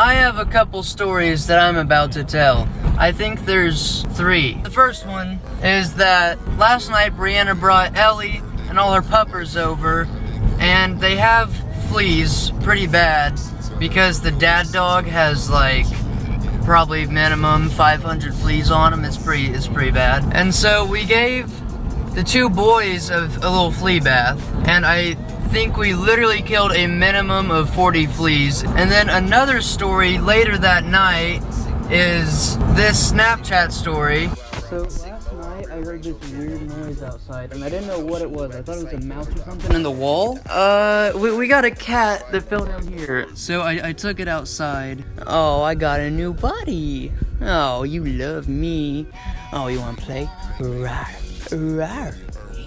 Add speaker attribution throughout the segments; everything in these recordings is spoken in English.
Speaker 1: I have a couple stories that I'm about to tell. I think there's 3. The first one is that last night Brianna brought Ellie and all her puppers over, and they have fleas pretty bad because the dad dog has like probably minimum 500 fleas on him. It's pretty bad. And so we gave the 2 boys a little flea bath, and I think we literally killed a minimum of 40 fleas. And then another story later that night is this Snapchat story. So last night I heard this weird noise outside, and I didn't know what it was. I thought it was a mouse or something in the wall. We got a cat that fell down here. So I took it outside. Oh, I got a new buddy. Oh, you love me. Oh, you wanna play? Rawr, rawr.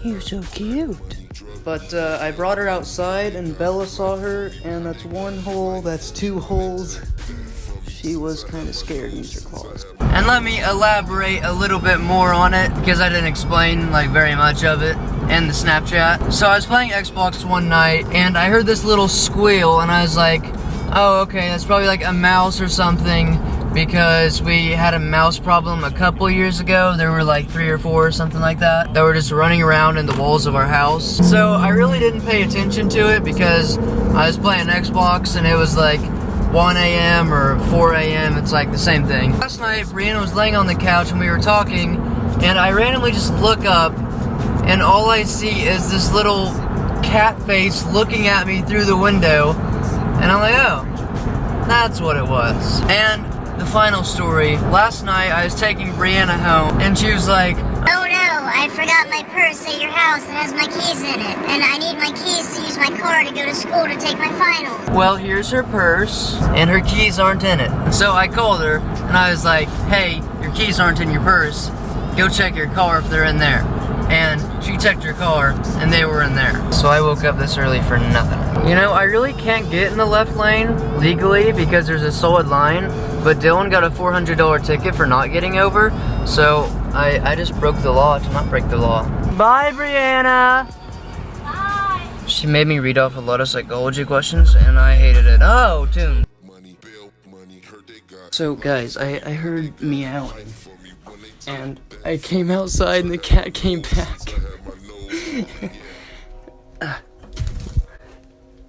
Speaker 1: You're so cute. But I brought her outside, and Bella saw her, and that's 1 hole, that's 2 holes. She was kind of scared and used her claws. And let me elaborate a little bit more on it, because I didn't explain like very much of it in the Snapchat. So I was playing Xbox one night, and I heard this little squeal, and I was like, oh, okay, that's probably like a mouse or something, because we had a mouse problem a couple years ago. There were like 3 or 4 or something like that were just running around in the walls of our house. So I really didn't pay attention to it because I was playing Xbox and it was like 1 a.m. or 4 a.m. It's like the same thing. Last night, Brianna was laying on the couch and we were talking, and I randomly just look up and all I see is this little cat face looking at me through the window, and I'm like, oh, that's what it was. And the final story, last night I was taking Brianna home, and she was like,
Speaker 2: oh no, I forgot my purse at your house that has my keys in it, and I need my keys to use my car to go to school to take my finals.
Speaker 1: Well, here's her purse, and her keys aren't in it. So I called her, and I was like, hey, your keys aren't in your purse, go check your car if they're in there. And she checked her car, and they were in there. So I woke up this early for nothing. You know, I really can't get in the left lane legally because there's a solid line, but Dylan got a $400 ticket for not getting over, so I just broke the law to not break the law. Bye, Brianna!
Speaker 2: Bye!
Speaker 1: She made me read off a lot of psychology questions, and I hated it. Oh, Toon! So, guys, I heard meowing, and I came outside and the cat came back.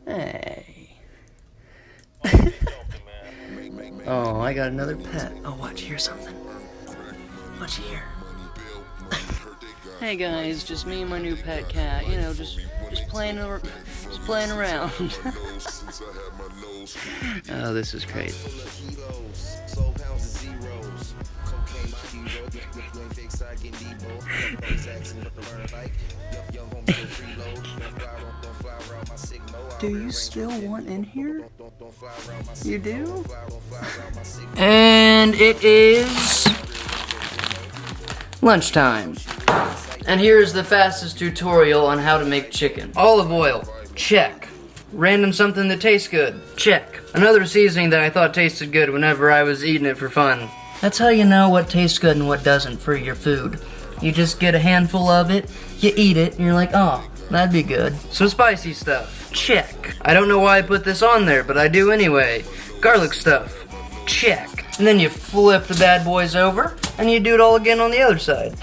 Speaker 1: Hey. Oh, I got another pet. Oh, watch, hear something. Watch here. Hey guys, just me and my new pet cat. You know, just playing around. Oh, this is crazy. Do you still want in here? You do? And it is lunchtime. And here's the fastest tutorial on how to make chicken. Olive oil, check. Random something that tastes good, check. Another seasoning that I thought tasted good whenever I was eating it for fun. That's how you know what tastes good and what doesn't for your food. You just get a handful of it, you eat it, and you're like, oh, that'd be good. Some spicy stuff, check. I don't know why I put this on there, but I do anyway. Garlic stuff, check. And then you flip the bad boys over, and you do it all again on the other side.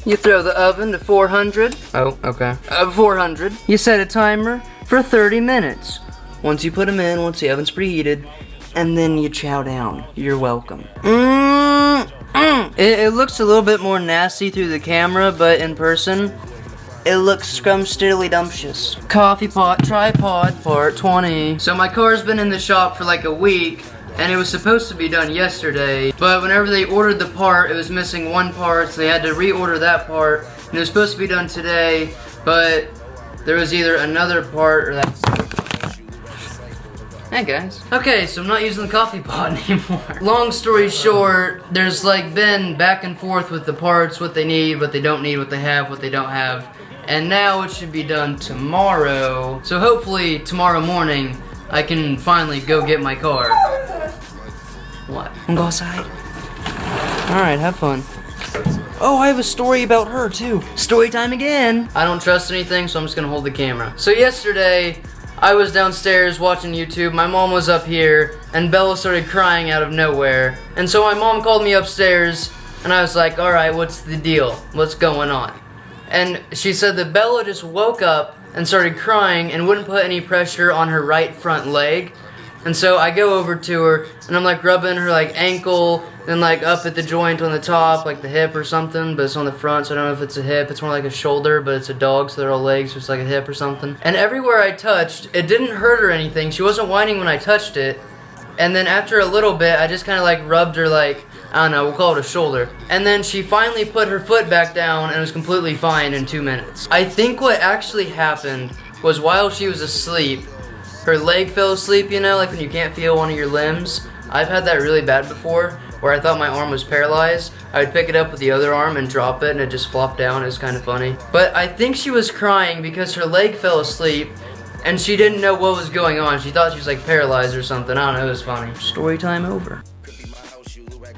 Speaker 1: You throw the oven to 400. Oh, okay. 400. You set a timer for 30 minutes. Once you put them in, once the oven's preheated, and then you chow down. You're welcome. It looks a little bit more nasty through the camera, but in person, it looks scrumptiddly-dumptious. Coffee pot tripod part 20. So my car's been in the shop for like a week, and it was supposed to be done yesterday, but whenever they ordered the part, it was missing one part, so they had to reorder that part, and it was supposed to be done today, but there was either another part or that. Hey guys. Okay, so I'm not using the coffee pot anymore. Long story short, there's like been back and forth with the parts, what they need, what they don't need, what they have, what they don't have, and now it should be done tomorrow. So hopefully tomorrow morning I can finally go get my car. What? Wanna go outside? Alright, have fun. Oh, I have a story about her too. Story time again. I don't trust anything, so I'm just gonna hold the camera. So yesterday, I was downstairs watching YouTube, my mom was up here, and Bella started crying out of nowhere. And so my mom called me upstairs, and I was like, alright, what's the deal? What's going on? And she said that Bella just woke up and started crying and wouldn't put any pressure on her right front leg. And so I go over to her, and I'm like rubbing her like ankle, and like up at the joint on the top, like the hip or something, but it's on the front, so I don't know if it's a hip. It's more like a shoulder, but it's a dog, so they're all legs, so it's like a hip or something. And everywhere I touched, it didn't hurt or anything. She wasn't whining when I touched it. And then after a little bit, I just kind of like rubbed her like, I don't know, we'll call it a shoulder. And then she finally put her foot back down and was completely fine in 2 minutes. I think what actually happened was while she was asleep, her leg fell asleep, you know, like when you can't feel one of your limbs. I've had that really bad before, where I thought my arm was paralyzed. I would pick it up with the other arm and drop it, and it just flopped down. It was kind of funny. But I think she was crying because her leg fell asleep, and she didn't know what was going on. She thought she was like paralyzed or something. I don't know, it was funny. Story time over.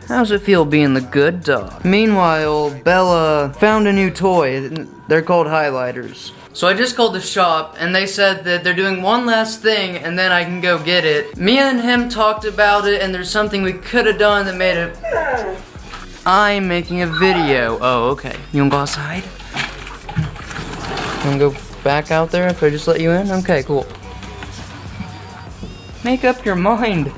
Speaker 1: How's it feel being the good dog? Meanwhile, Bella found a new toy. They're called highlighters. So I just called the shop, and they said that they're doing one last thing, and then I can go get it. Me and him talked about it, and there's something we could have done that made it... I'm making a video. Oh, okay. You wanna go outside? You wanna go back out there if I just let you in? Okay, cool. Make up your mind.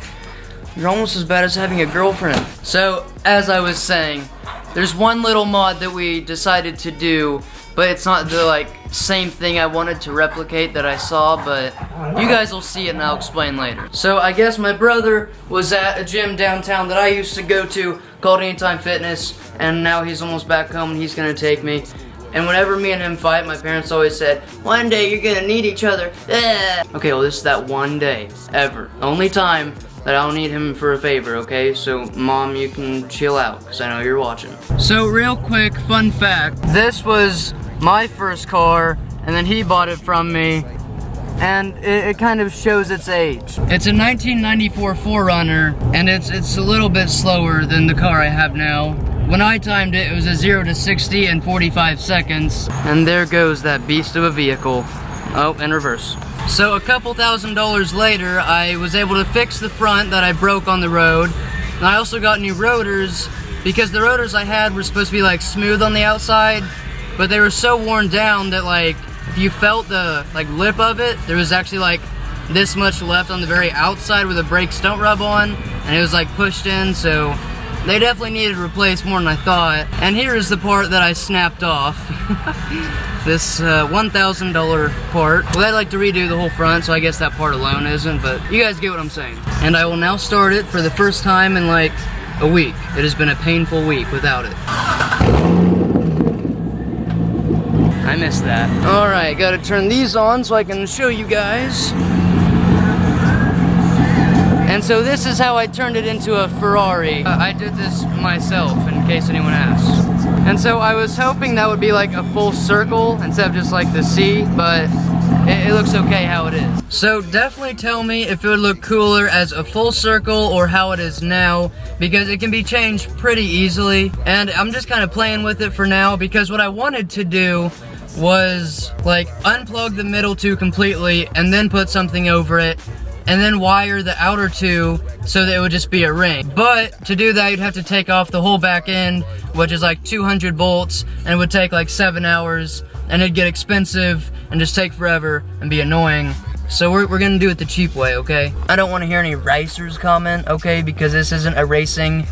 Speaker 1: You're almost as bad as having a girlfriend. So, as I was saying, there's one little mod that we decided to do, but it's not the like same thing I wanted to replicate that I saw, but you guys will see it and I'll explain later. So I guess my brother was at a gym downtown that I used to go to called Anytime Fitness, and now he's almost back home and he's gonna take me. And whenever me and him fight, my parents always said, one day you're gonna need each other. Okay, well this is that one day, ever. Only time that I'll need him for a favor, okay? So, Mom, you can chill out, because I know you're watching. So, real quick, fun fact. This was my first car, and then he bought it from me, and it kind of shows its age. It's a 1994 4Runner, and it's a little bit slower than the car I have now. When I timed it, it was a 0 to 60 in 45 seconds. And there goes that beast of a vehicle. Oh, in reverse. So a couple $1,000s later, I was able to fix the front that I broke on the road. And I also got new rotors, because the rotors I had were supposed to be like smooth on the outside, but they were so worn down that like, if you felt the like lip of it, there was actually like this much left on the very outside where the brakes don't rub on, and it was like pushed in, so they definitely needed replaced more than I thought. And here is the part that I snapped off. This $1,000 part. Well, I'd like to redo the whole front, so I guess that part alone isn't, but you guys get what I'm saying. And I will now start it for the first time in like a week. It has been a painful week without it. I missed that. Alright, gotta turn these on so I can show you guys. And so this is how I turned it into a Ferrari. I did this myself, in case anyone asks. And so I was hoping that would be like a full circle instead of just like the C, but it looks okay how it is. So definitely tell me if it would look cooler as a full circle or how it is now, because it can be changed pretty easily. And I'm just kind of playing with it for now, because what I wanted to do was like unplug the middle two completely and then put something over it, and then wire the outer two so that it would just be a ring. But to do that, you'd have to take off the whole back end, which is like 200 bolts, and it would take like 7 hours, and it'd get expensive and just take forever and be annoying. So we're gonna do it the cheap way, okay? I don't want to hear any racers comment, okay? Because this isn't a racing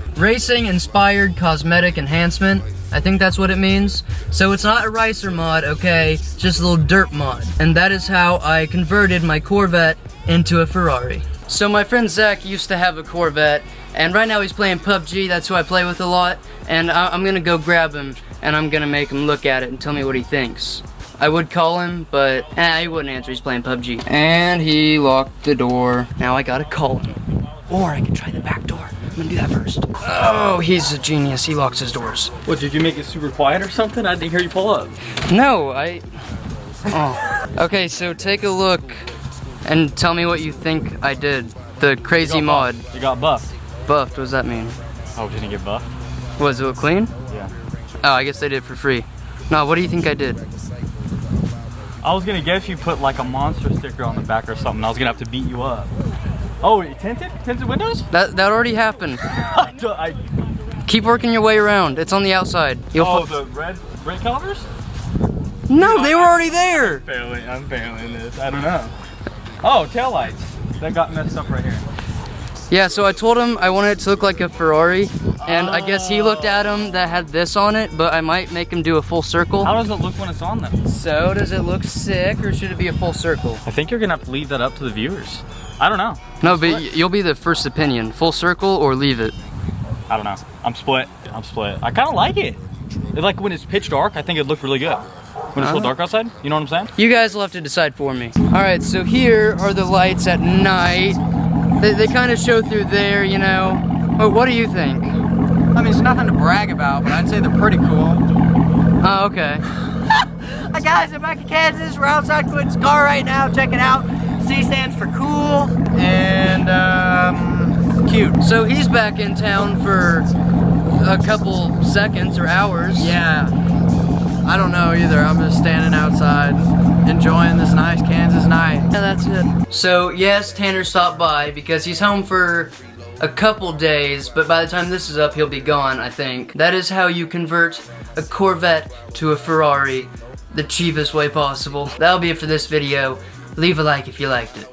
Speaker 1: inspired cosmetic enhancement. I think that's what it means. So it's not a racer mod, okay? It's just a little dirt mod. And that is how I converted my Corvette into a Ferrari. So my friend Zach used to have a Corvette, and right now he's playing PUBG. That's who I play with a lot. And I'm gonna go grab him, and I'm gonna make him look at it and tell me what he thinks. I would call him, but he wouldn't answer. He's playing PUBG. And he locked the door. Now I gotta call him. Or I can try the back door. I'm gonna do that first. Oh, he's a genius. He locks his doors.
Speaker 3: What, did you make it super quiet or something? I didn't hear you pull up.
Speaker 1: No, Oh. Okay, so take a look and tell me what you think I did. The crazy mod.
Speaker 3: You got buffed.
Speaker 1: Buffed, what does that mean?
Speaker 3: Oh, didn't it get buffed?
Speaker 1: Was it clean?
Speaker 3: Yeah.
Speaker 1: Oh, I guess they did it for free. No, what do you think I did?
Speaker 3: I was gonna guess you put like a monster sticker on the back or something. I was gonna have to beat you up. Oh, tinted? Tinted windows?
Speaker 1: That already happened. Keep working your way around. It's on the outside.
Speaker 3: The red brake calipers?
Speaker 1: No, they were already there.
Speaker 3: I'm failing this. I don't know. Oh, taillights. That got messed up right here.
Speaker 1: Yeah, so I told him I wanted it to look like a Ferrari, and I guess he looked at him that had this on it, but I might make him do a full circle.
Speaker 3: How does it look when it's on them?
Speaker 1: So, does it look sick, or should it be a full circle?
Speaker 3: I think you're gonna have to leave that up to the viewers. I don't know.
Speaker 1: No, but you'll be the first opinion. Full circle or leave it?
Speaker 3: I don't know. I'm split. I kind of like it. Like when it's pitch dark, I think it'd look really good. When it's a little dark outside, you know what I'm saying?
Speaker 1: You guys will have to decide for me. All right, so here are the lights at night. They kind of show through there, you know. Oh, what do you think?
Speaker 4: I mean, it's nothing to brag about, but I'd say they're pretty cool.
Speaker 1: Oh, okay.
Speaker 4: Hi guys, I'm back in Kansas. We're outside Quinn's car right now. Check it out. C stands for cool and cute.
Speaker 1: So he's back in town for a couple seconds or hours.
Speaker 4: Yeah. I don't know either. I'm just standing outside enjoying this nice Kansas night.
Speaker 1: Yeah, that's it. So yes, Tanner stopped by because he's home for a couple days, but by the time this is up, he'll be gone, I think. That is how you convert a Corvette to a Ferrari the cheapest way possible. That'll be it for this video. Leave a like if you liked it.